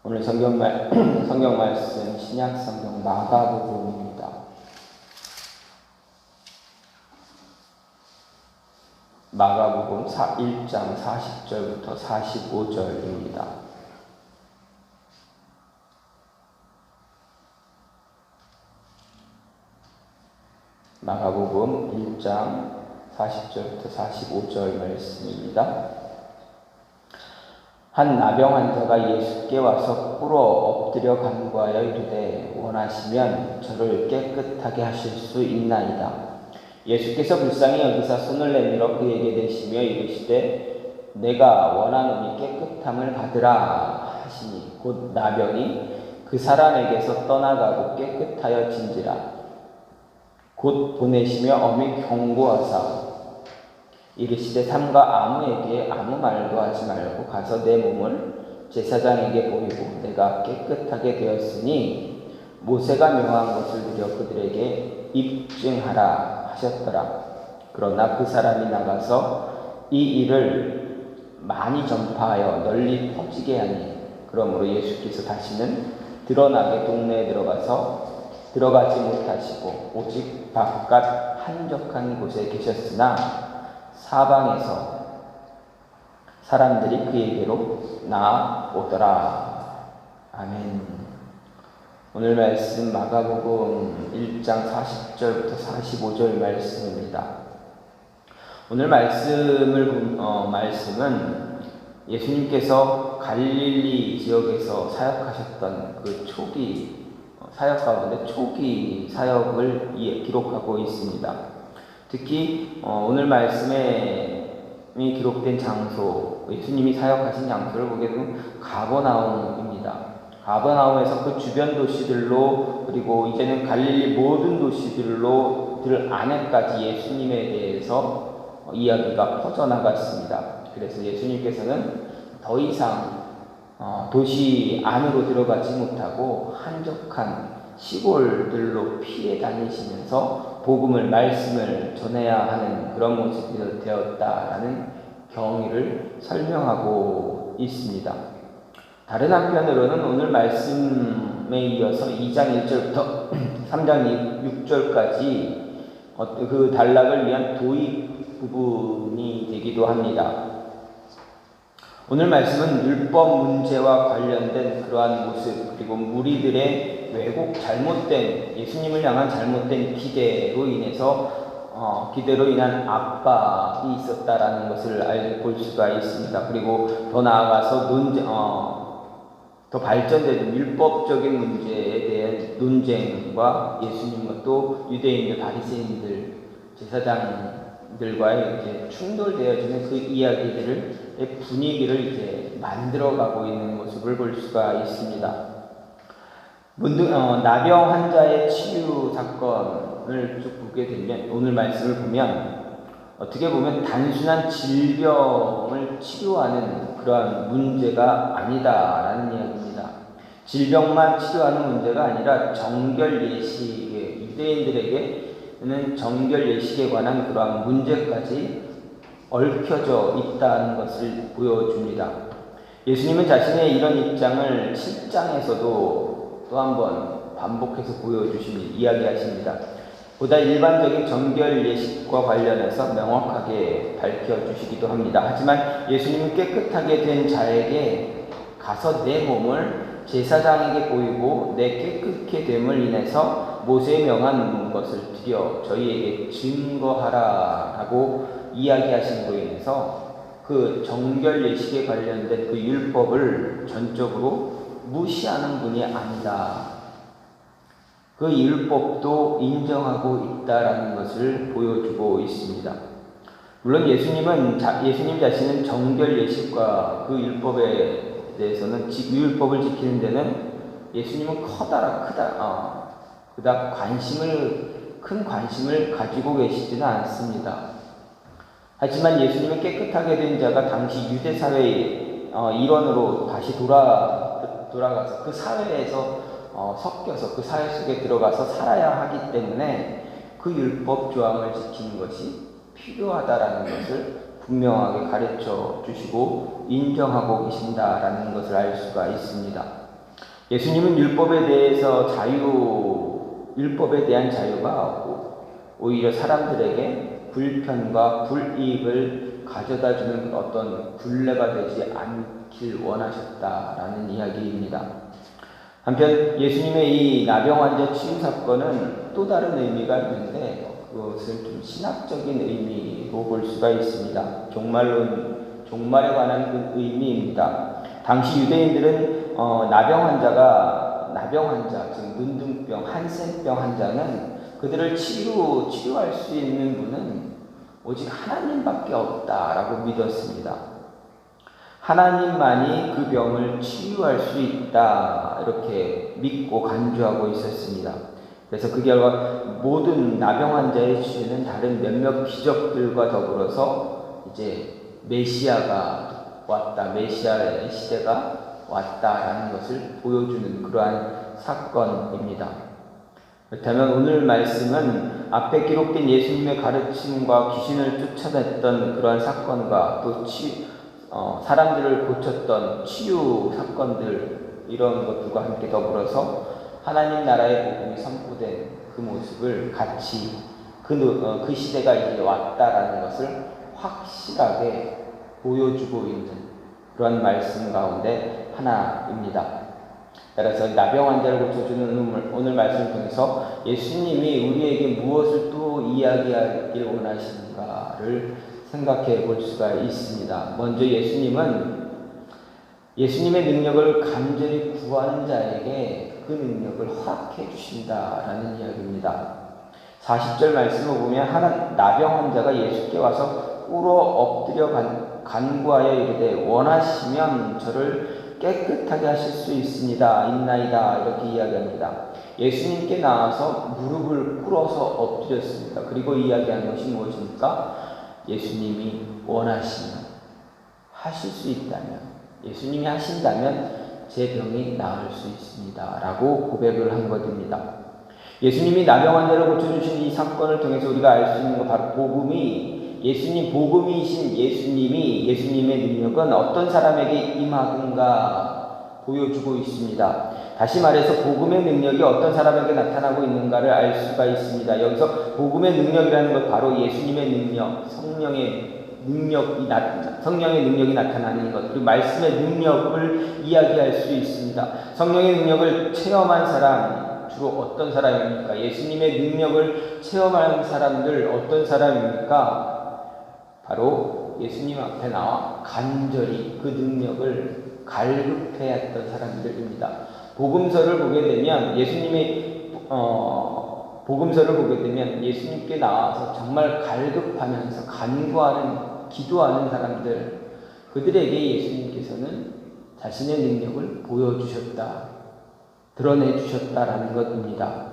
오늘 성경 말씀 신약 성경 마가복음입니다. 마가복음 1장 40절부터 45절입니다. 마가복음 1장 40절부터 45절 말씀입니다. 한 나병 환자가 예수께 와서 꿇어 엎드려 간구하여 이르되 원하시면 저를 깨끗하게 하실 수 있나이다. 예수께서 불쌍히 여기사 손을 내밀어 그에게 대시며 이르시되 내가 원하노니 깨끗함을 받으라 하시니 곧 나병이 그 사람에게서 떠나가고 깨끗하여진지라. 곧 보내시며 엄히 경고하사 이르시되 삼가 아무에게 아무 말도 하지 말고 가서 내 몸을 제사장에게 보이고 내가 깨끗하게 되었으니 모세가 명한 것을 드려 그들에게 입증하라 하셨더라. 그러나 그 사람이 나가서 이 일을 많이 전파하여 널리 퍼지게 하니 그러므로 예수께서 다시는 드러나게 동네에 들어가지 못하시고 오직 바깥 한적한 곳에 계셨으나 사방에서 사람들이 그에게로 나아오더라. 아멘. 오늘 말씀 마가복음 1장 40절부터 45절 말씀입니다. 오늘 말씀은 예수님께서 갈릴리 지역에서 사역하셨던 그 초기 사역 가운데 초기 사역을 기록하고 있습니다. 특히 오늘 말씀에 기록된 장소, 예수님이 사역하신 장소를 보게 되면 가버나움입니다. 가버나움에서 그 주변 도시들로 그리고 이제는 갈릴리 모든 도시들 안에까지 예수님에 대해서 이야기가 퍼져나갔습니다. 그래서 예수님께서는 더 이상 도시 안으로 들어가지 못하고 한적한 시골들로 피해 다니시면서 말씀을 전해야 하는 그런 모습이 되었다라는 경위를 설명하고 있습니다. 다른 한편으로는 오늘 말씀에 이어서 2장 1절부터 3장 6절까지 그 단락을 위한 도입 부분이 되기도 합니다. 오늘 말씀은 율법 문제와 관련된 그러한 모습, 그리고 무리들의 예수님을 향한 잘못된 기대로 인한 압박이 있었다라는 것을 볼 수가 있습니다. 그리고 더 나아가서 더 발전된 율법적인 문제에 대한 논쟁과 예수님과 또 유대인들, 바리새인들, 제사장들과의 이제 충돌되어지는 그 이야기들의 분위기를 이제 만들어가고 있는 모습을 볼 수가 있습니다. 나병 환자의 치유 사건을 쭉 보게 되면 오늘 말씀을 보면 어떻게 보면 단순한 질병을 치료하는 그러한 문제가 아니다라는 이야기입니다. 질병만 치료하는 문제가 아니라 정결 예식에 유대인들에게는 정결 예식에 관한 그러한 문제까지 얽혀져 있다는 것을 보여줍니다. 예수님은 자신의 이런 입장을 7장에서도 또 한번 반복해서 이야기하십니다. 보다 일반적인 정결 예식과 관련해서 명확하게 밝혀주시기도 합니다. 하지만 예수님은 깨끗하게 된 자에게 가서 내 몸을 제사장에게 보이고 내 깨끗게 됨을 인해서 모세의 명한 것을 드려 저희에게 증거하라라고 이야기하심으로 인해서 그 정결 예식에 관련된 그 율법을 전적으로 무시하는 분이 아니다. 그 율법도 인정하고 있다라는 것을 보여주고 있습니다. 물론 예수님 자신은 정결 예식과 그 율법에 대해서는 율법을 지키는 데는 예수님은 그닥 큰 관심을 가지고 계시지는 않습니다. 하지만 예수님은 깨끗하게 된 자가 당시 유대 사회의 일원으로 다시 돌아가서 그 사회에서 섞여서 그 사회 속에 들어가서 살아야 하기 때문에 그 율법 조항을 지키는 것이 필요하다라는 것을 분명하게 가르쳐 주시고 인정하고 계신다라는 것을 알 수가 있습니다. 예수님은 율법에 대한 자유가 오히려 사람들에게 불편과 불이익을 가져다 주는 어떤 굴레가 되지 않길 원하셨다라는 이야기입니다. 한편 예수님의 이 나병 환자 치유 사건은 또 다른 의미가 있는데 그것은 좀 신학적인 의미로 볼 수가 있습니다. 종말에 관한 그 의미입니다. 당시 유대인들은 나병 환자, 즉 문둥병, 한센병 환자는 그들을 치유할 수 있는 분은 오직 하나님밖에 없다라고 믿었습니다. 하나님만이 그 병을 치유할 수 있다 이렇게 믿고 간주하고 있었습니다. 그래서 그 결과 모든 나병 환자의 치유는 다른 몇몇 기적들과 더불어서 이제 메시아가 왔다, 메시아의 시대가 왔다라는 것을 보여주는 그러한 사건입니다. 그렇다면 오늘 말씀은 앞에 기록된 예수님의 가르침과 귀신을 쫓아냈던 그러한 사건과 또 사람들을 고쳤던 치유 사건들 이런 것들과 함께 더불어서 하나님 나라의 복음이 선포된 그 모습을 같이 그 시대가 이제 왔다라는 것을 확실하게 보여주고 있는 그런 말씀 가운데 하나입니다. 따라서 나병 환자를 고쳐주는 오늘 말씀을 통해서 예수님이 우리에게 무엇을 또 이야기하길 원하시는가를 생각해 볼 수가 있습니다. 먼저 예수님의 능력을 간절히 구하는 자에게 그 능력을 허락해 주신다라는 이야기입니다. 40절 말씀을 보면 나병 환자가 예수께 와서 꿇어 엎드려 간구하여 이르되 원하시면 저를 깨끗하게 하실 수 있나이다 이렇게 이야기합니다. 예수님께 나와서 무릎을 꿇어서 엎드렸습니다. 그리고 이야기한 것이 무엇입니까? 예수님이 원하시면 하실 수 있다면 예수님이 하신다면 제 병이 나을 수 있습니다 라고 고백을 한 것입니다. 예수님이 나병 환자를 고쳐주신 이 사건을 통해서 우리가 알 수 있는 것 바로 복음이신 예수님의 능력은 어떤 사람에게 임하는가 보여주고 있습니다. 다시 말해서 복음의 능력이 어떤 사람에게 나타나고 있는가를 알 수가 있습니다. 여기서 복음의 능력이라는 것 바로 예수님의 능력, 성령의 능력이 나타나는 것, 그리고 말씀의 능력을 이야기할 수 있습니다. 성령의 능력을 체험한 사람, 주로 어떤 사람입니까? 예수님의 능력을 체험한 사람들 어떤 사람입니까? 바로 예수님 앞에 나와 간절히 그 능력을 갈급해했던 사람들입니다. 복음서를 보게 되면 예수님께 나와서 정말 갈급하면서 간구하는, 기도하는 사람들, 그들에게 예수님께서는 자신의 능력을 보여주셨다, 드러내주셨다라는 것입니다.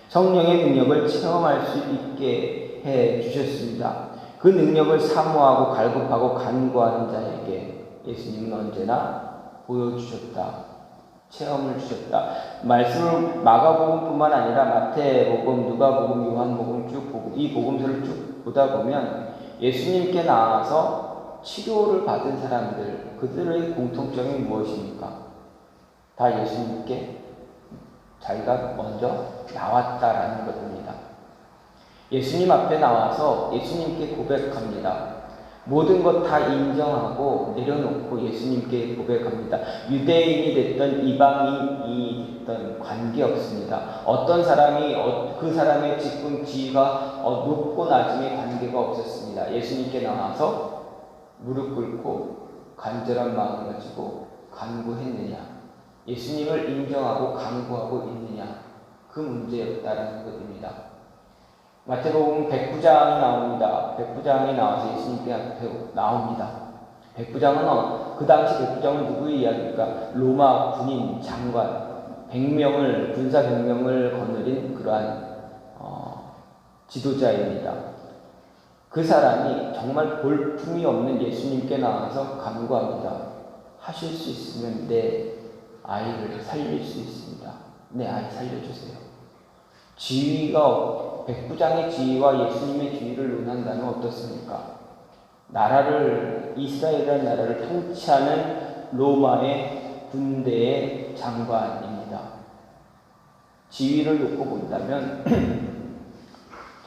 성령의 능력을 체험할 수 있게 해주셨습니다. 그 능력을 사모하고 갈급하고 간구하는 자에게 예수님은 언제나 보여주셨다, 체험을 주셨다. 말씀을 마가복음뿐만 아니라 마태복음, 누가복음, 요한복음 이 복음서를 쭉 보다 보면 예수님께 나와서 치료를 받은 사람들, 그들의 공통점이 무엇입니까? 다 예수님께 자기가 먼저 나왔다라는 것입니다. 예수님 앞에 나와서 예수님께 고백합니다. 모든 것 다 인정하고 내려놓고 예수님께 고백합니다. 유대인이 됐던 이방인이 됐던 관계없습니다. 어떤 사람이 그 사람의 직분 지위가 높고 낮음의 관계가 없었습니다. 예수님께 나와서 무릎 꿇고 간절한 마음을 가지고 간구했느냐, 예수님을 인정하고 간구하고 있느냐, 그 문제였다라는 것입니다. 마태복음 백부장이 나옵니다. 백부장이 나와서 예수님께 앞에 나옵니다. 백부장은 그 당시 백부장은 누구의 이야기입니까? 로마 군인 장관 군사 100명을 거느린 그러한 지도자입니다. 그 사람이 정말 볼품이 없는 예수님께 나와서 간구합니다. 하실 수 있으면 내 아이를 살릴 수 있습니다. 내 아이 살려주세요. 백부장의 지위와 예수님의 지위를 논한다면 어떻습니까? 이스라엘이라는 나라를 통치하는 로마의 군대의 장관입니다. 지위를 놓고 본다면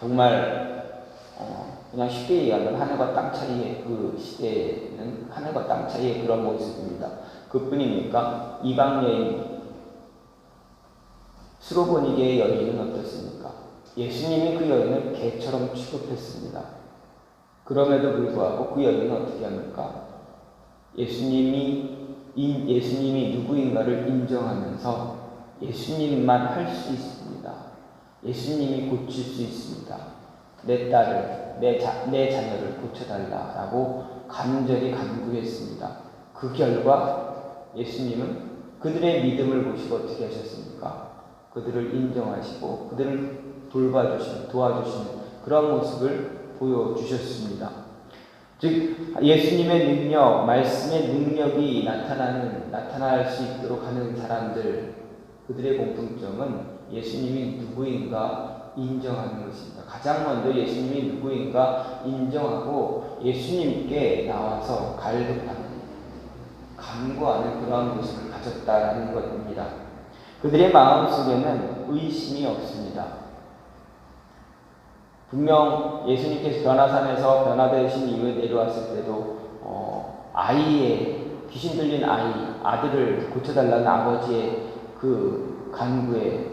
정말 그냥 쉽게 얘기하면 하늘과 땅 차이의 그 시대에는 하늘과 땅 차이의 그런 모습입니다. 그뿐입니까? 이방 여인 수로보니게의 여인은 어떻습니까? 예수님이 그 여인을 개처럼 취급했습니다. 그럼에도 불구하고 그 여인은 어떻게 합니까? 예수님이 누구인가를 인정하면서 예수님만 할 수 있습니다. 예수님이 고칠 수 있습니다. 내 딸을, 내 자녀를 고쳐달라라고 간절히 간구했습니다. 그 결과 예수님은 그들의 믿음을 보시고 어떻게 하셨습니까? 그들을 인정하시고 그들을 도와주시는 그런 모습을 보여주셨습니다. 즉 예수님의 능력, 말씀의 능력이 나타날 수 있도록 하는 사람들, 그들의 공통점은 예수님이 누구인가 인정하는 것입니다. 가장 먼저 예수님이 누구인가 인정하고 예수님께 나와서 간구하는 그러한 모습을 가졌다는 것입니다. 그들의 마음속에는 의심이 없습니다. 분명 예수님께서 변화산에서 변화되신 이후에 내려왔을 때도 귀신 들린 아들을 고쳐달라는 아버지의 그 간구에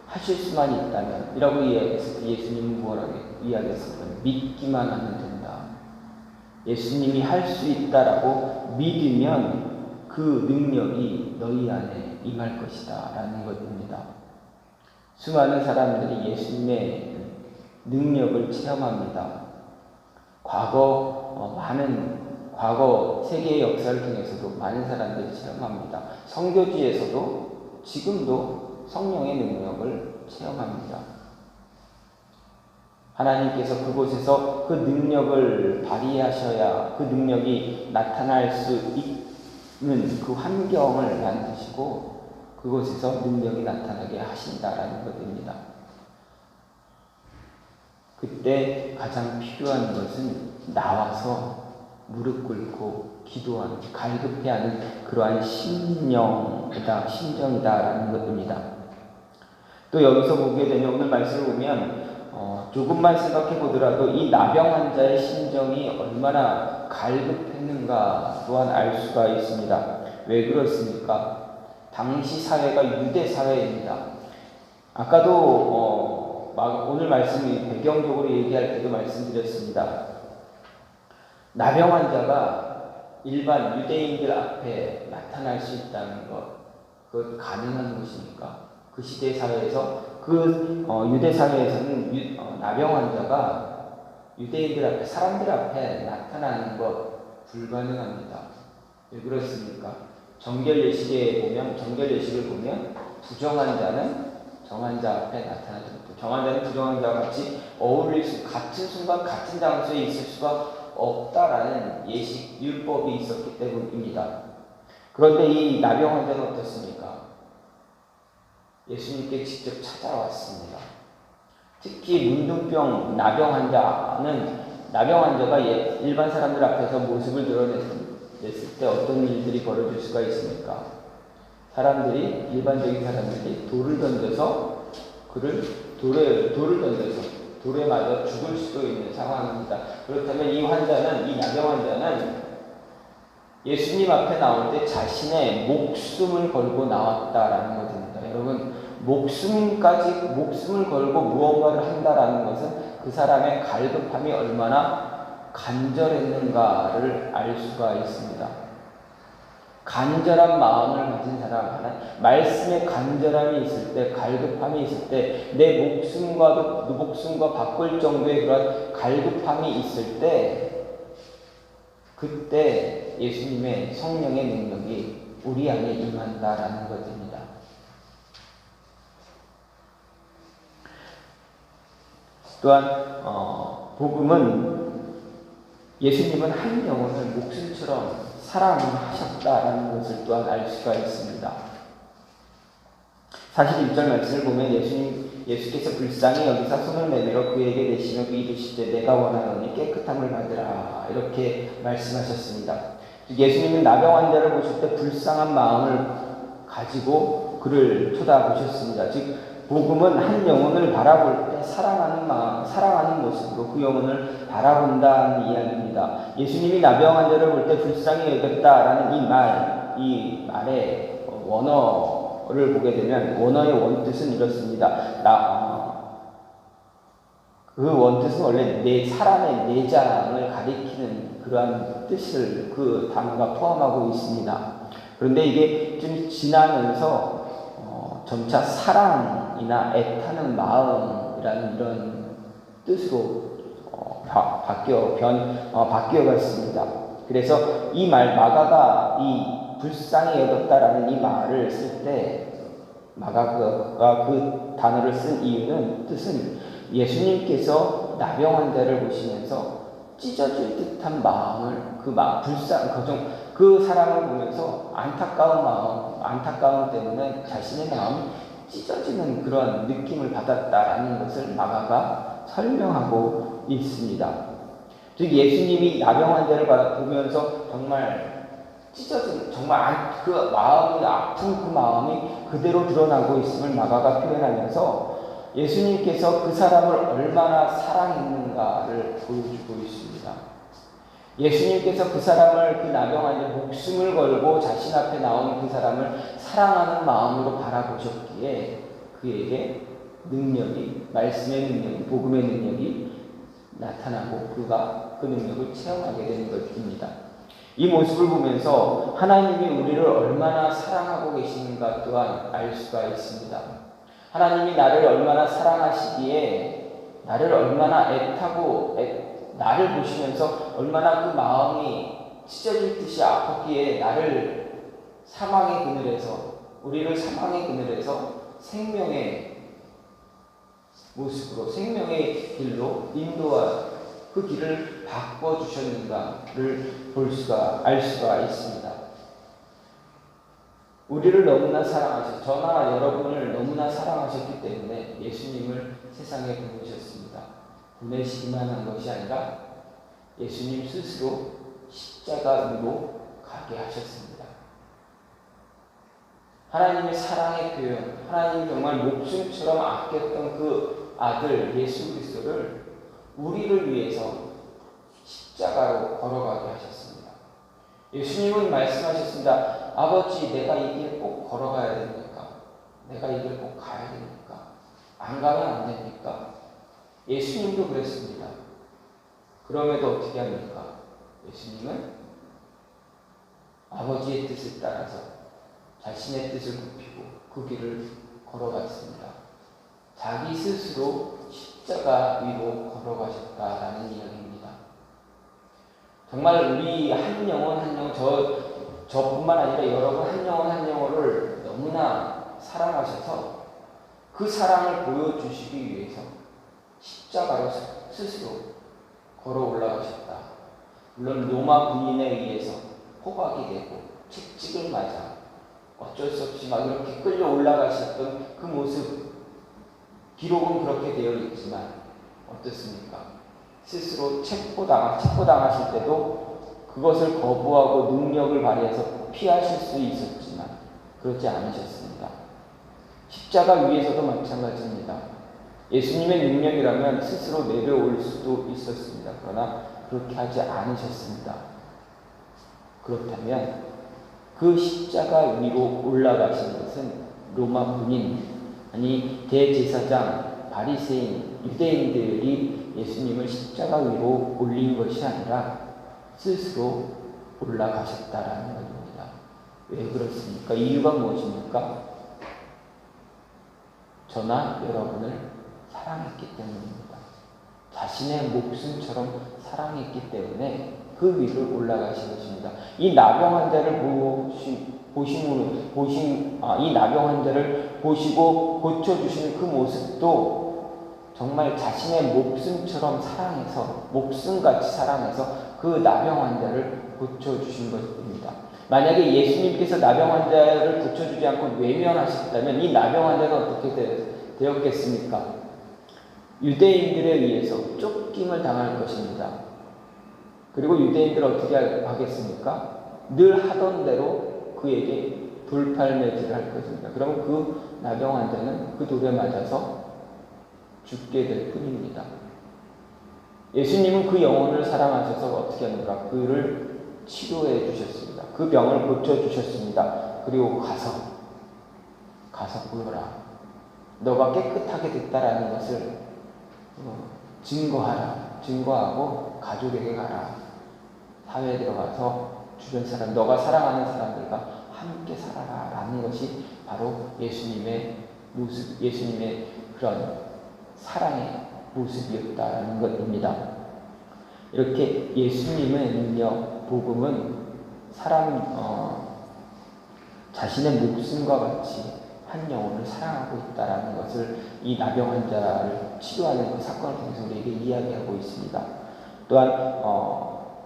하실 수만 있다면 이라고 이야기했을 때 예수님은 뭐라고 이야기했을까요? 믿기만 하면 된다. 예수님이 할 수 있다라고 믿으면 그 능력이 너희 안에 임할 것이다 라는 것입니다. 수많은 사람들이 예수님의 능력을 체험합니다. 과거 세계의 역사를 통해서도 많은 사람들이 체험합니다. 선교지에서도 지금도 성령의 능력을 체험합니다. 하나님께서 그곳에서 그 능력을 발휘하셔야 그 능력이 나타날 수 있는 그 환경을 만드시고 그곳에서 능력이 나타나게 하신다라는 것입니다. 그때 가장 필요한 것은 나와서 무릎 꿇고 기도하는, 갈급해하는 그러한 심정이다라는 것입니다. 또 여기서 보게 되면 오늘 말씀을 보면 조금만 생각해 보더라도 이 나병 환자의 심정이 얼마나 갈급했는가 또한 알 수가 있습니다. 왜 그렇습니까? 당시 사회가 유대 사회입니다. 아까도 오늘 말씀이 배경적으로 얘기할 때도 말씀드렸습니다. 나병 환자가 일반 유대인들 앞에 나타날 수 있다는 것, 그것 가능한 것입니까? 그 시대 사회에서 유대 사회에서는 나병 환자가 유대인들 앞에, 사람들 앞에 나타나는 것 불가능합니다. 왜 그렇습니까? 정결 예식을 보면 부정한 자는 정환자 앞에 나타나지 못해요. 정환자는 부정환자와 같이 같은 순간 같은 장소에 있을 수가 없다라는 예식 율법이 있었기 때문입니다. 그런데 이 나병 환자는 어떻습니까? 예수님께 직접 찾아왔습니다. 특히 문둥병 나병 환자가 일반 사람들 앞에서 모습을 드러냈을 때 어떤 일들이 벌어질 수가 있습니까? 일반적인 사람들이 돌을 던져서 돌에 맞아 죽을 수도 있는 상황입니다. 그렇다면 이 나병 환자는 예수님 앞에 나올 때 자신의 목숨을 걸고 나왔다라는 것입니다. 여러분, 목숨을 걸고 무언가를 한다라는 것은 그 사람의 갈급함이 얼마나 간절했는가를 알 수가 있습니다. 간절한 마음을 가진 사람, 말씀에 간절함이 있을 때, 갈급함이 있을 때, 내 목숨과 바꿀 정도의 그런 갈급함이 있을 때, 그때 예수님의 성령의 능력이 우리 안에 임한다라는 것입니다. 또한 복음은 예수님은 한 영혼을 목숨처럼 사랑하셨다라는 것을 또한 알 수가 있습니다. 41절 말씀을 보면 예수께서 불쌍히 여기사 손을 내밀어 그에게 대시며 이르시되 내가 원하노니 깨끗함을 받으라 이렇게 말씀하셨습니다. 예수님은 나병 환자를 보실 때 불쌍한 마음을 가지고 그를 쳐다보셨습니다. 즉 복음은 한 영혼을 바라볼 때 사랑하는 마음, 사랑하는 모습으로 그 영혼을 바라본다는 이야기입니다. 예수님이 나병 환자를 볼 때 불쌍히 여겼다라는 이 말의 원어를 보게 되면 원어의 원뜻은 이렇습니다. 그 원뜻은 원래 사람의 내장을 가리키는 그러한 뜻을 그 단어가 포함하고 있습니다. 그런데 이게 좀 지나면서 점차 사랑이나 애타는 마음이라는 이런 뜻으로 바뀌어갔습니다. 그래서 이 말 마가가 이 불쌍히 여겼다라는 이 말을 쓸 때 마가가 그 단어를 쓴 이유는 뜻은 예수님께서 나병 환자를 보시면서 찢어질 듯한 마음을 그 사람을 보면서 안타까움 때문에 자신의 마음이 찢어지는 그런 느낌을 받았다라는 것을 마가가 설명하고 있습니다. 즉 예수님이 나병 환자를 보면서 정말 찢어진 그 마음이 아픈 그 마음이 그대로 드러나고 있음을 마가가 표현하면서 예수님께서 그 사람을 얼마나 사랑했는가를 보여주고 있습니다. 예수님께서 그 사람을 그 나병 환자 목숨을 걸고 자신 앞에 나온 그 사람을 사랑하는 마음으로 바라보셨기에 그에게 말씀의 능력이, 복음의 능력이 나타나고 그가 그 능력을 체험하게 되는 것입니다. 이 모습을 보면서 하나님이 우리를 얼마나 사랑하고 계시는가 또한 알 수가 있습니다. 하나님이 나를 얼마나 사랑하시기에 나를 얼마나 애타고 나를 보시면서 얼마나 그 마음이 찢어질 듯이 아팠기에 우리를 사망의 그늘에서 생명의 모습으로 생명의 길로 인도와 그 길을 바꿔주셨는가를 알 수가 있습니다. 우리를 너무나 저나 여러분을 너무나 사랑하셨기 때문에 예수님을 세상에 보내셨습니다. 보내시기만 한 것이 아니라 예수님 스스로 십자가 위로 가게 하셨습니다. 하나님의 사랑의 표현, 하나님이 정말 목숨처럼 아꼈던 그 아들 예수 그리스도를 우리를 위해서 십자가로 걸어가게 하셨습니다. 예수님은 말씀하셨습니다. 아버지, 내가 이 길 꼭 걸어가야 됩니까? 내가 이 길 꼭 가야 됩니까? 안 가면 안 됩니까? 예수님도 그랬습니다. 그럼에도 어떻게 합니까? 예수님은 아버지의 뜻을 따라서 자신의 뜻을 굽히고 그 길을 걸어갔습니다. 자기 스스로 십자가 위로 걸어가셨다라는 이야기입니다. 정말 우리 한 영혼 저뿐만 아니라 여러분 한 영혼을 너무나 사랑하셔서 그 사랑을 보여주시기 위해서 십자가로 스스로 걸어 올라가셨다. 물론 로마 군인에 의해서 포박이 되고 채찍을 맞아 어쩔 수 없이 막 이렇게 끌려 올라가셨던 그 모습, 기록은 그렇게 되어 있지만 어떻습니까? 스스로 체포당하실 때도 그것을 거부하고 능력을 발휘해서 피하실 수 있었지만 그렇지 않으셨습니다. 십자가 위에서도 마찬가지입니다. 예수님의 능력이라면 스스로 내려올 수도 있었습니다. 그러나 그렇게 하지 않으셨습니다. 그렇다면 그 십자가 위로 올라가신 것은 로마 군인, 대제사장, 바리새인, 유대인들이 예수님을 십자가 위로 올린 것이 아니라 스스로 올라가셨다라는 것입니다. 왜 그렇습니까? 이유가 무엇입니까? 저나 여러분을 사랑했기 때문입니다. 자신의 목숨처럼 사랑했기 때문에 그 위를 올라가신 것입니다. 이 나병 환자를 이 나병 환자를 보시고 고쳐주시는 그 모습도 정말 자신의 목숨처럼 사랑해서, 목숨같이 사랑해서 그 나병 환자를 고쳐주신 것입니다. 만약에 예수님께서 나병 환자를 고쳐주지 않고 외면하셨다면 이 나병 환자가 어떻게 되었겠습니까? 유대인들에 의해서 쫓김을 당할 것입니다. 그리고 유대인들 어떻게 하겠습니까? 늘 하던 대로 그에게 돌팔매질을 할 것입니다. 그러면 그 나병 환자는 그 돌에 맞아서 죽게 될 뿐입니다. 예수님은 그 영혼을 사랑하셔서 어떻게 합니까? 그를 치료해 주셨습니다. 그 병을 고쳐 주셨습니다. 그리고 가서 보여라. 너가 깨끗하게 됐다라는 것을 증거하고 가족에게 가라. 사회에 들어가서 주변 사람, 너가 사랑하는 사람들과 함께 살아라 라는 것이 바로 예수님의 모습, 예수님의 그런 사랑의 모습이었다라는 것입니다. 이렇게 예수님의 능력, 복음은 자신의 목숨과 같이 한 영혼을 사랑하고 있다라는 것을 이 나병 환자를 치료하는 그 사건을 통해서 우리에게 이야기하고 있습니다. 또한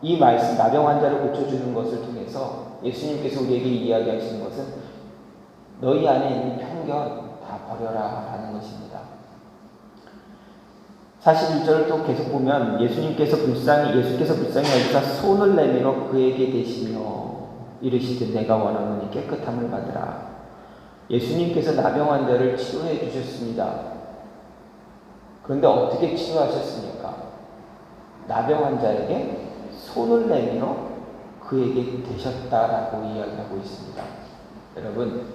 이 말씀, 나병 환자를 고쳐주는 것을 통해서 예수님께서 우리에게 이야기하시는 것은 너희 안에 있는 편견 다 버려라 라는 것입니다. 41절을 또 계속 보면 예수께서 불쌍히 여기사 손을 내밀어 그에게 대시며 이르시되 내가 원하노니 깨끗함을 받으라. 예수님께서 나병 환자를 치료해 주셨습니다. 그런데 어떻게 치료하셨습니까? 나병 환자에게 손을 내밀어 그에게 대셨다라고 이야기하고 있습니다. 여러분,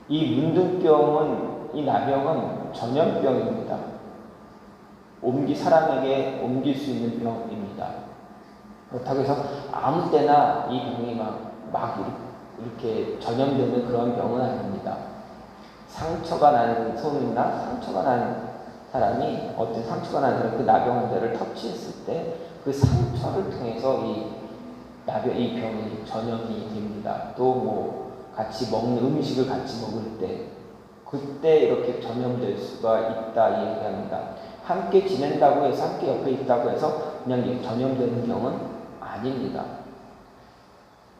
이 문둥병은, 이 나병은 전염병입니다. 사람에게 옮길 수 있는 병입니다. 그렇다고 해서 아무 때나 이 병이 막 이렇게 전염되는 그런 병은 아닙니다. 상처가 난 손이나 상처가 난 사람이 그 나병 환자를 터치했을 때 그 상처를 통해서 이 병이 전염이 됩니다. 또 같이 먹는 음식을 같이 먹을 때 그때 이렇게 전염될 수가 있다 이 얘기합니다. 함께 지낸다고 해서 함께 옆에 있다고 해서 그냥 전염되는 병은 아닙니다.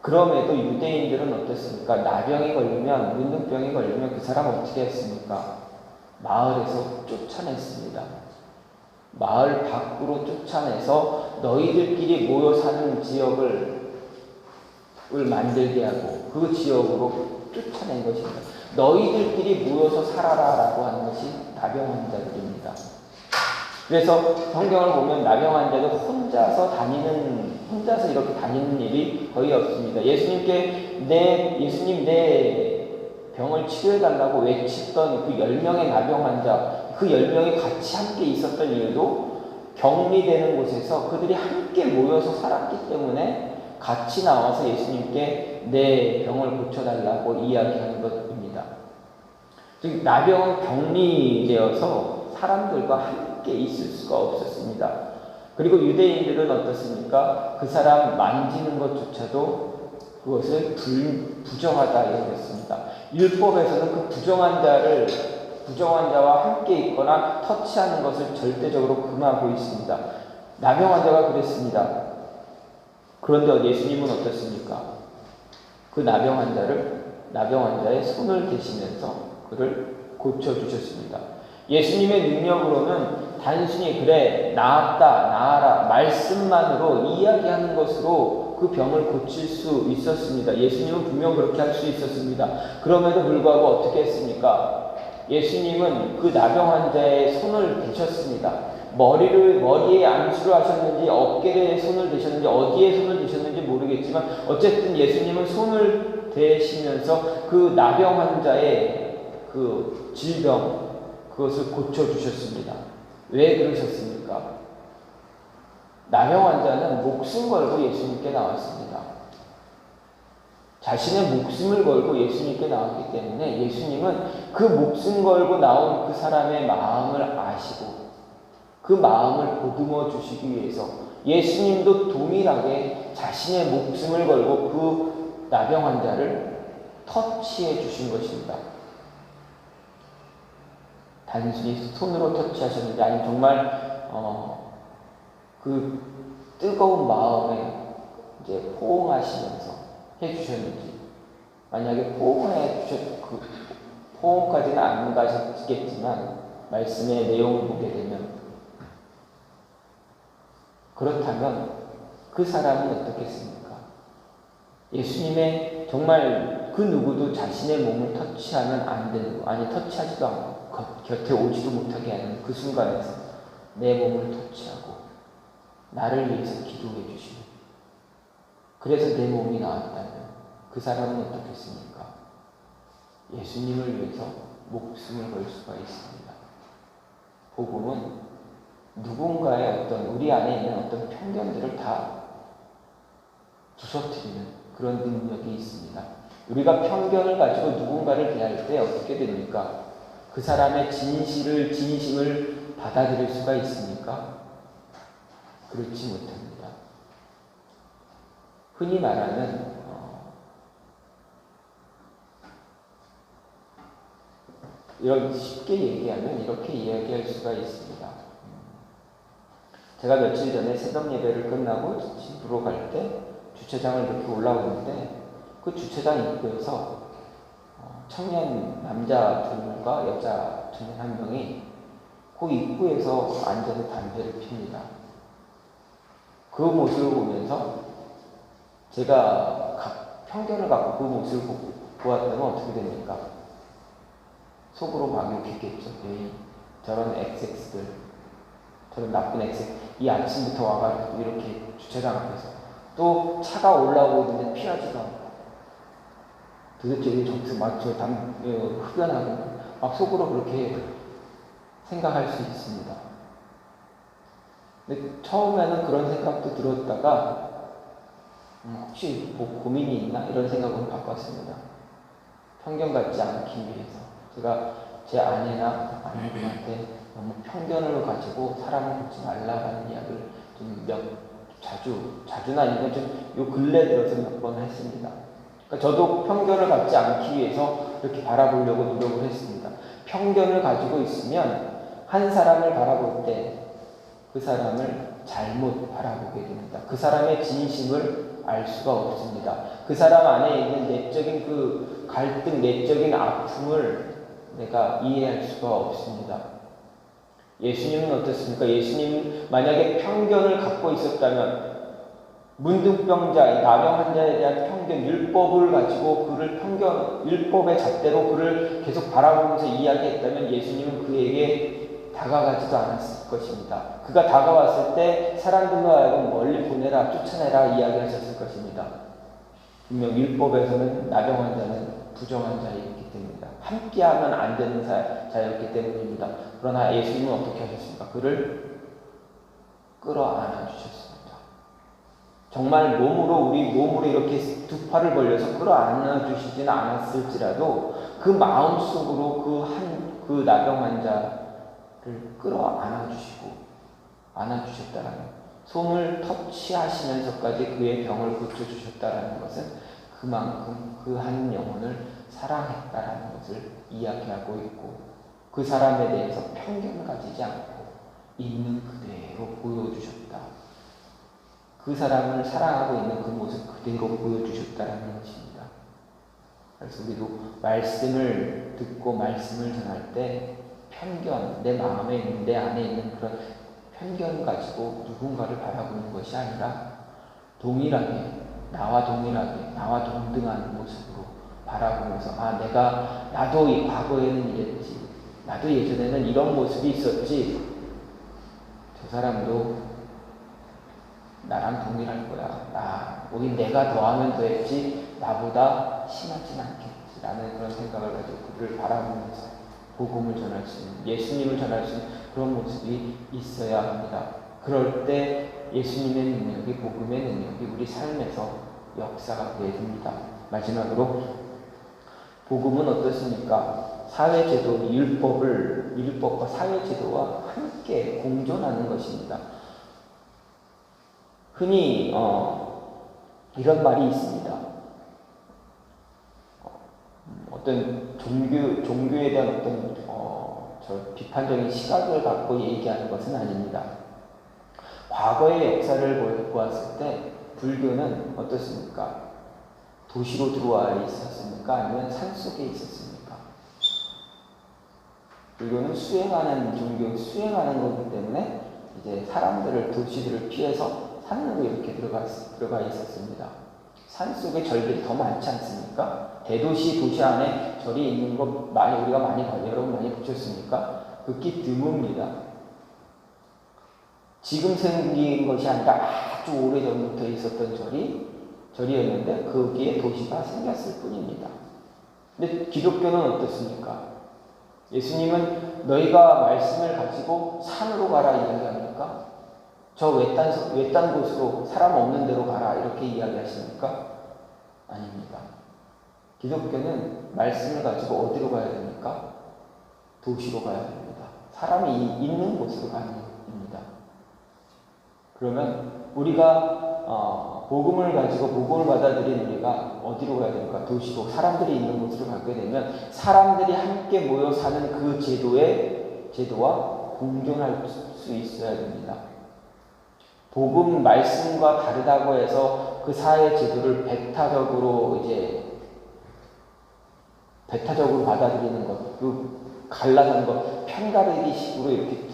그럼에도 유대인들은 어떻습니까? 나병이 걸리면, 문둥병이 걸리면 그 사람 어떻게 했습니까? 마을에서 쫓아냈습니다. 마을 밖으로 쫓아내서 너희들끼리 모여 사는 지역을 만들게 하고 그 지역으로 쫓아낸 것입니다. 너희들끼리 모여서 살아라 라고 하는 것이 나병 환자들입니다. 그래서 성경을 보면 나병 환자도 혼자서 이렇게 다니는 일이 거의 없습니다. 예수님 내 병을 치료해달라고 외쳤던 그 10명의 나병 환자, 그 10명이 같이 함께 있었던 이유도 격리되는 곳에서 그들이 함께 모여서 살았기 때문에 같이 나와서 예수님께 내 병을 고쳐달라고 이야기하는 것입니다. 즉, 나병은 격리되어서 사람들과 함께 있을 수가 없었습니다. 그리고 유대인들은 어떻습니까? 그 사람 만지는 것조차도 그것을 부정하다 여겼습니다. 율법에서는 그 부정한 자와 함께 있거나 터치하는 것을 절대적으로 금하고 있습니다. 나병 환자가 그랬습니다. 그런데 예수님은 어떻습니까? 그 나병 환자의 손을 대시면서 그를 고쳐주셨습니다. 예수님의 능력으로는 단순히 그래 나았다 나아라 말씀만으로 이야기하는 것으로 그 병을 고칠 수 있었습니다. 예수님은 분명 그렇게 할 수 있었습니다. 그럼에도 불구하고 어떻게 했습니까? 예수님은 그 나병 환자의 손을 대셨습니다. 머리에 안수를 하셨는지 어깨에 손을 대셨는지 어디에 손을 대셨는지 모르겠지만 어쨌든 예수님은 손을 대시면서 그 나병 환자의 그 질병 그것을 고쳐주셨습니다. 왜 그러셨습니까? 나병 환자는 목숨 걸고 예수님께 나왔습니다. 자신의 목숨을 걸고 예수님께 나왔기 때문에 예수님은 그 목숨 걸고 나온 그 사람의 마음을 아시고 그 마음을 보듬어 주시기 위해서 예수님도 동일하게 자신의 목숨을 걸고 그 나병 환자를 터치해 주신 것입니다. 단순히 손으로 터치하셨는지 아니면 정말 그 뜨거운 마음에 이제 포옹하시면서 해주셨는지 만약에 포옹까지는 안 가셨겠지만 말씀의 내용을 보게 되면 그렇다면 그 사람은 어떻겠습니까? 예수님의 정말 그 누구도 자신의 몸을 터치하면 안 되는, 아니 터치하지도 않고 곁에 오지도 못하게 하는 그 순간에서 내 몸을 터치하고 나를 위해서 기도해 주시는, 그래서 내 몸이 나았다면 그 사람은 어떻겠습니까? 예수님을 위해서 목숨을 걸 수가 있습니다. 복음은 누군가의 어떤 우리 안에 있는 어떤 편견들을 다 부서뜨리는 그런 능력이 있습니다. 우리가 편견을 가지고 누군가를 대할 때 어떻게 됩니까? 그 사람의 진심을 받아들일 수가 있습니까? 그렇지 못합니다. 흔히 말하는 이런 쉽게 얘기하면 이렇게 이야기할 수가 있습니다. 제가 며칠 전에 새벽 예배를 끝나고 집으로 갈 때 주차장을 이렇게 올라오는데 그 주차장 입구에서 청년 남자 둘과 여자 청년 한 명이 그 입구에서 앉아서 담배를 핍니다. 그 모습을 보면서 제가 편견을 갖고 그 모습을 보았다면 어떻게 됩니까? 속으로 막 욕했겠죠. 저런 XX들, 저런 나쁜 XX, 이 아침부터 와가지고 이렇게 주차장 앞에서 또 차가 올라오고 있는데 피하지도 않고 도대체 왜 저기서 막 흡연하고 막 속으로 그렇게 생각할 수 있습니다. 근데 처음에는 그런 생각도 들었다가 혹시 뭐 고민이 있나 이런 생각으로 바꿨습니다. 편견 갖지 않기 위해서 제가 제 아내나 아내분한테 너무 편견을 가지고 사람을 보지 말라라는 이야기를 좀 자주는 아니고 좀 요 근래 들어서 몇 번 했습니다. 그러니까 저도 편견을 갖지 않기 위해서 이렇게 바라보려고 노력을 했습니다. 편견을 가지고 있으면 한 사람을 바라볼 때 그 사람을 잘못 바라보게 됩니다. 그 사람의 진심을 알 수가 없습니다. 그 사람 안에 있는 내적인 그 갈등, 내적인 아픔을 내가 이해할 수가 없습니다. 예수님은 어떻습니까? 예수님 만약에 편견을 갖고 있었다면 문둥병자, 나병 환자에 대한 편견, 율법을 가지고 그를 율법의 잣대로 그를 계속 바라보면서 이야기했다면 예수님은 그에게 다가가지도 않았을 것입니다. 그가 다가왔을 때 사람들로 하여금 멀리 보내라, 쫓아내라 이야기하셨을 것입니다. 분명 율법에서는 나병 환자는 부정한 자였기 때문입니다. 함께하면 안 되는 자였기 때문입니다. 그러나 예수님은 어떻게 하셨습니까? 그를 끌어안아 주셨습니다. 정말 우리 몸으로 이렇게 두 팔을 벌려서 끌어안아 주시지는 않았을지라도 그 마음속으로 그 나병 환자를 끌어안아 주셨다라는, 손을 터치하시면서까지 그의 병을 고쳐주셨다라는 것은 그만큼 그 한 영혼을 사랑했다라는 것을 이야기하고 있고, 그 사람에 대해서 편견을 가지지 않고 있는 그대로 보여주셨다. 그 사람을 사랑하고 있는 그 모습 그대로 보여주셨다라는 것입니다. 그래서 우리도 말씀을 듣고 말씀을 전할 때 편견, 내 마음에 있는, 내 안에 있는 그런 편견 가지고 누군가를 바라보는 것이 아니라 나와 동등한 모습으로 바라보면서 나도 이 과거에는 이랬지, 나도 예전에는 이런 모습이 있었지, 저 사람도 나랑 동일할 거야. 오히려 내가 더하면 더했지 나보다 심하진 않겠지라는 그런 생각을 가지고 그를 바라보면서 복음을 전할 수 있는, 예수님을 전할 수 있는 그런 모습이 있어야 합니다. 그럴 때 예수님의 능력이, 복음의 능력이 우리 삶에서 역사가 되게 됩니다. 마지막으로 복음은 어떻습니까? 사회제도, 율법과 사회제도와 함께 공존하는 것입니다. 흔히 이런 말이 있습니다. 어떤 종교에 대한 어떤 비판적인 시각을 갖고 얘기하는 것은 아닙니다. 과거의 역사를 보았을 때 불교는 어떻습니까? 도시로 들어와 있었습니까? 아니면 산속에 있었습니까? 불교는 수행하는 거기 때문에 이제 도시들을 피해서 산으로 이렇게 들어가 있었습니다. 산속에 절들이 더 많지 않습니까? 대도시 도시 안에 절이 있는 거 우리가 많이 봐요. 여러분 많이 보셨습니까? 극히 드뭅니다. 지금 생긴 것이 아니라 아주 오래전부터 있었던 절이었는데 거기에 도시가 생겼을 뿐입니다. 근데 기독교는 어떻습니까? 예수님은 너희가 말씀을 가지고 산으로 가라 이야기합니까? 저 외딴 곳으로 사람 없는 데로 가라 이렇게 이야기하십니까? 아닙니다. 기독교는 말씀을 가지고 어디로 가야 됩니까? 도시로 가야 됩니다. 사람이 있는 곳으로 가는 겁니다. 그러면 우리가 복음을 가지고 복음을 받아들인 우리가 어디로 가야 됩니까? 도시로 사람들이 있는 곳으로 가게 되면 사람들이 함께 모여 사는 그 제도와 공존할 수 있어야 됩니다. 복음 말씀과 다르다고 해서 그 사회 제도를 배타적으로 받아들이는 것, 그 갈라서는 것, 편가르기 식으로 이렇게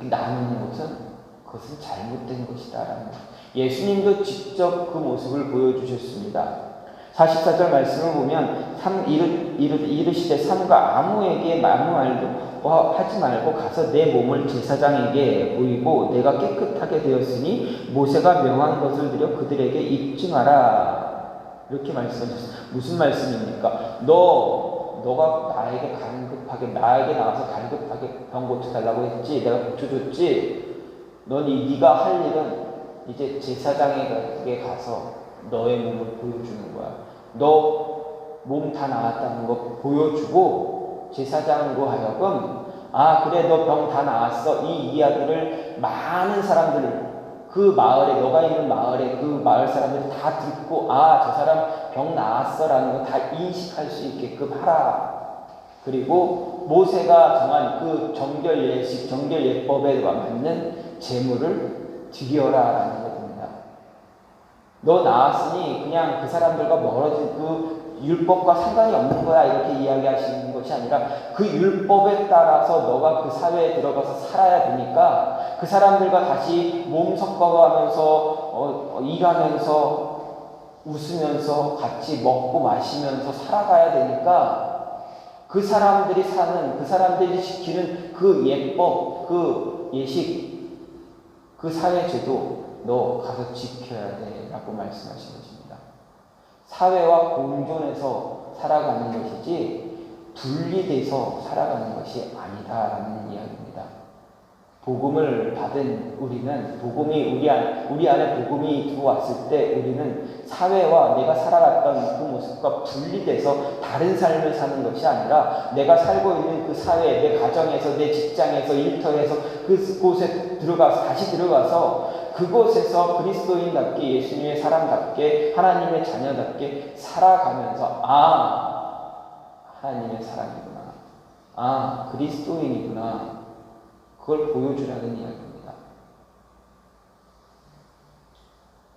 나누는 그것은 잘못된 것이다라는 것. 예수님도 직접 그 모습을 보여주셨습니다. 44절 말씀을 보면 이르시되 삼가 아무에게 아무 말도 하지 말고 가서 내 몸을 제사장에게 보이고 내가 깨끗하게 되었으니 모세가 명한 것을 들여 그들에게 입증하라. 이렇게 말씀하셨습니다. 무슨 말씀입니까? 너가 나에게 나와서 갈급하게 병 고쳐달라고 했지. 내가 고쳐줬지. 네가 할 일은 이제 제사장에게 가서 너의 몸을 보여주는 거야. 너 몸 다 나았다는 거 보여주고 제사장으로 하여금 그래 너 병 다 나았어. 이 이야기를 많은 사람들 그 마을에 너가 있는 마을에 그 마을 사람들이 다 듣고 저 사람 병 나았어라는 거 다 인식할 수 있게끔 하라. 그리고 모세가 정한 그 정결 예식, 정결 예법에 맞는 제물을 드려라라는 겁니다. 너 나았으니 그냥 그 사람들과 멀어진 그 율법과 상관이 없는 거야 이렇게 이야기하시는 것이 아니라 그 율법에 따라서 너가 그 사회에 들어가서 살아야 되니까 그 사람들과 다시 몸 섞어가면서 일하면서 웃으면서 같이 먹고 마시면서 살아가야 되니까 그 사람들이 지키는 그 예법, 그 예식, 그 사회제도 너 가서 지켜야 돼 라고 말씀하신 것입니다. 사회와 공존해서 살아가는 것이지 분리돼서 살아가는 것이 아니다라는 이야기입니다. 복음을 받은 우리는 우리 안에 복음이 들어왔을 때 우리는 사회와 내가 살아갔던 그 모습과 분리돼서 다른 삶을 사는 것이 아니라 내가 살고 있는 그 사회, 내 가정에서, 내 직장에서, 일터에서 그곳에 다시 들어가서 그곳에서 그리스도인답게 예수님의 사람답게 하나님의 자녀답게 살아가면서 하나님의 사람이구나. 그리스도인이구나. 그걸 보여주라는 이야기입니다.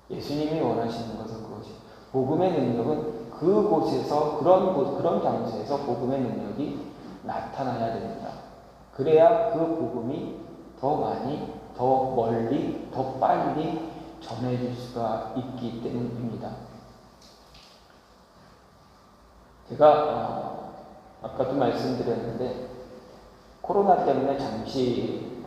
예수님이 원하시는 것은 그것이 복음의 능력은 그곳에서 그런 장소에서 복음의 능력이 나타나야 됩니다. 그래야 그 복음이 더 많이, 더 멀리, 더 빨리 전해질 수가 있기 때문입니다. 제가 아까도 말씀드렸는데 코로나 때문에 잠시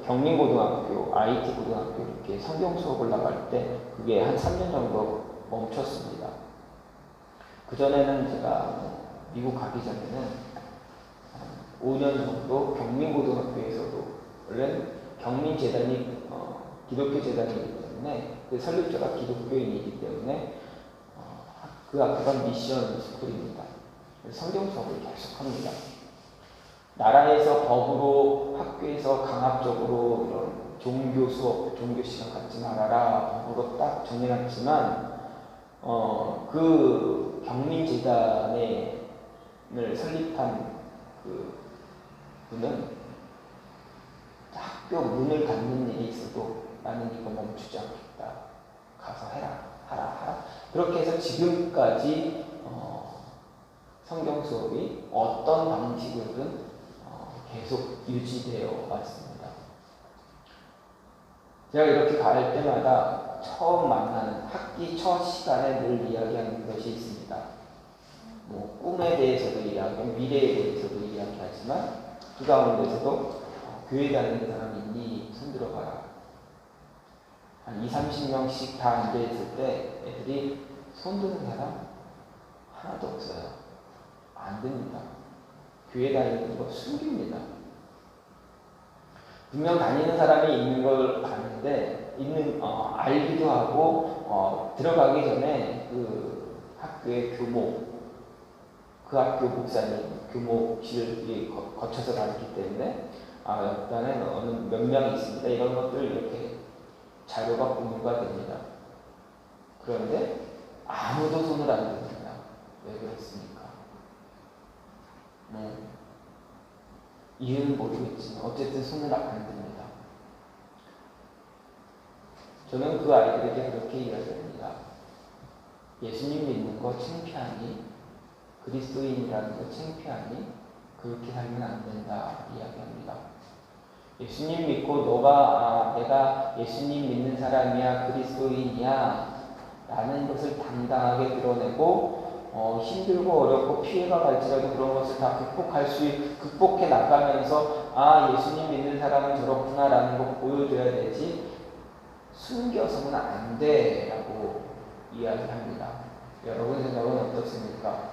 경민고등학교, IT고등학교 이렇게 성경 수업을 나갈 때 그게 한 3년 정도 멈췄습니다. 그전에는 제가 미국 가기 전에는 5년 정도 경민고등학교에서도 원래 경민재단이 기독교 재단이기 때문에 그 설립자가 기독교인이기 때문에 그 학교가 미션 스쿨입니다. 성경 수업을 계속합니다. 나라에서 법으로 학교에서 강압적으로 이런 종교 수업, 종교 시간 갖지 말아라 법으로 딱 정해놨지만 그 경민재단을 설립한 그분은 학교 문을 닫는 일이 있어도 나는 이거 멈추지 않겠다. 가서 하라. 그렇게 해서 지금까지 성경 수업이 어떤 방식으로든 계속 유지되어 왔습니다. 제가 이렇게 갈 때마다 처음 만나는 학기 첫 시간에 늘 이야기하는 것이 있습니다. 뭐 꿈에 대해서도 이야기하고 미래에 대해서도 이야기하지만 그 가운데서도 교회 다니는 사람이 있니? 손 들어봐라. 한 20, 30명씩 다 앉아있을 때 애들이 손 드는 사람 하나도 없어요. 안 됩니다. 교회 다니는 거 숨깁니다. 분명 다니는 사람이 있는 걸 아는데, 알기도 하고, 들어가기 전에 그 학교의 그 학교 목사님, 교목실을 거쳐서 다녔기 때문에, 옆단에 어느 몇 명 있습니다. 이런 것들 이렇게 자료가 공유가 됩니다. 그런데 아무도 손을 안 듭니다. 왜 그렇습니까? 이유는 모르겠지만 어쨌든 손을 안 듭니다. 저는 그 아이들에게 그렇게 이야기합니다. 예수님 믿는 거 창피하니? 그리스도인이라는 거 창피하니? 그렇게 살면 안 된다 이야기합니다. 예수님 믿고 내가 예수님 믿는 사람이야, 그리스도인이야 라는 것을 당당하게 드러내고 힘들고 어렵고 피해가 갈지라도 그런 것을 다 극복해 나가면서 예수님 믿는 사람은 저렇구나 라는 걸 보여줘야 되지 숨겨서는 안 돼 라고 이야기합니다. 여러분 생각은 어떻습니까?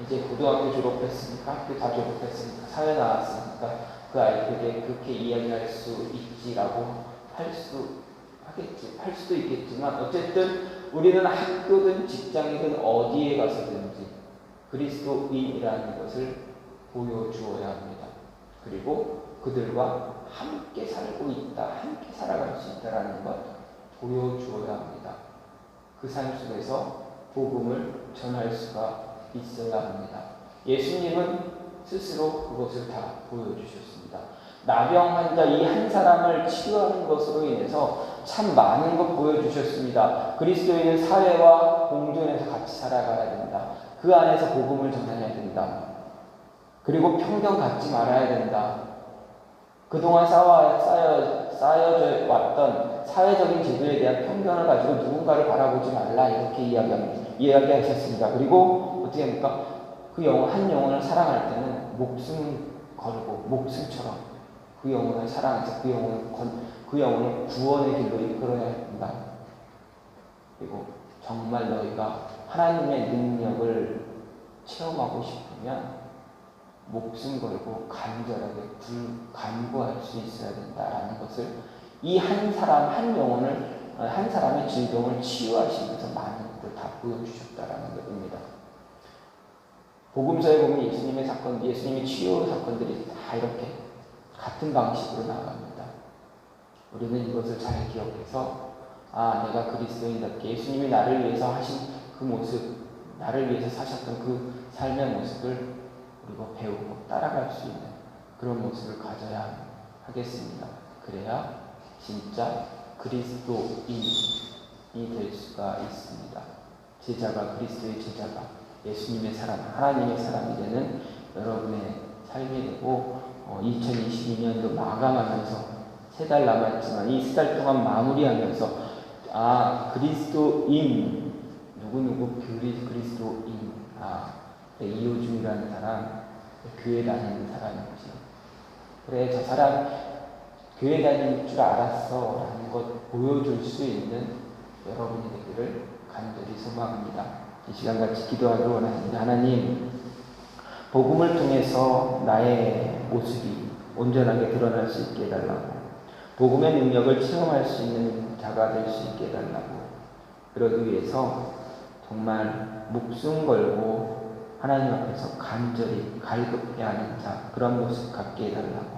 이제 고등학교 졸업했으니까, 학교 다 졸업했으니까, 사회 나왔으니까 그 아이들에게 그렇게 이야기할 수 있지라고 할 수도 있겠지만 어쨌든 우리는 학교든 직장이든 어디에 가서든지 그리스도인이라는 것을 보여주어야 합니다. 그리고 그들과 함께 살고 있다, 함께 살아갈 수 있다는 것 보여주어야 합니다. 그 삶 속에서 복음을 전할 수가 있어야 합니다. 예수님은 스스로 그것을 다 보여주셨습니다. 나병 환자 이 한 사람을 치유하는 것으로 인해서 참 많은 것 보여주셨습니다. 그리스도인은 사회와 공존해서 같이 살아가야 된다. 그 안에서 복음을 전해야 된다. 그리고 편견 갖지 말아야 된다. 그동안 쌓여져 왔던 사회적인 제도에 대한 편견을 가지고 누군가를 바라보지 말라 이렇게 이야기하셨습니다. 그리고 어떻게 합니까? 한 영혼을 사랑할 때는 목숨 걸고 목숨처럼 그 영혼을 사랑해서 그 영혼을 구원의 길로 이끌어야 한다. 그리고 정말 너희가 하나님의 능력을 체험하고 싶으면 목숨 걸고 간절하게 간구할 수 있어야 된다라는 것을 이 한 사람의 질병을 치유하시면서 많은 것을 다 보여주셨다라는 것입니다. 복음서에 보면 예수님의 치유 사건들이 다 이렇게 같은 방식으로 나갑니다. 우리는 이것을 잘 기억해서 내가 그리스도인답게 예수님이 나를 위해서 하신 그 모습, 나를 위해서 사셨던 그 삶의 모습을 우리가 배우고 따라갈 수 있는 그런 모습을 가져야 하겠습니다. 그래야 진짜 그리스도인이 될 수가 있습니다. 그리스도의 제자가 예수님의 사람, 하나님의 사람이 되는 여러분의 삶이 되고 2022년도 마감하면서 3달 남았지만 이 3달 동안 마무리하면서 그리스도인 누구누구 그리스도인 이호중이라는 사람 교회 다니는 사람이지. 그래 저 사람 교회 다니는 줄 알았어 라는 것 보여줄 수 있는 여러분이 되기를 간절히 소망합니다. 이 시간 같이 기도하기 원합니다. 하나님, 복음을 통해서 나의 모습이 온전하게 드러날 수 있게 해달라고, 복음의 능력을 체험할 수 있는 자가 될 수 있게 해달라고, 그러기 위해서 정말 목숨 걸고 하나님 앞에서 간절히 갈급해 하는 자, 그런 모습 갖게 해달라고,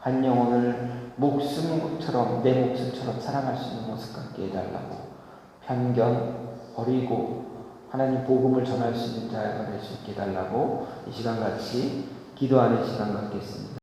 한 영혼을 목숨처럼 내 목숨처럼 사랑할 수 있는 모습 갖게 해달라고, 편견 버리고 하나님 복음을 전할 수 있는 자가 될 수 있게 해달라고 이 시간 같이 기도하는 시간 갖겠습니다.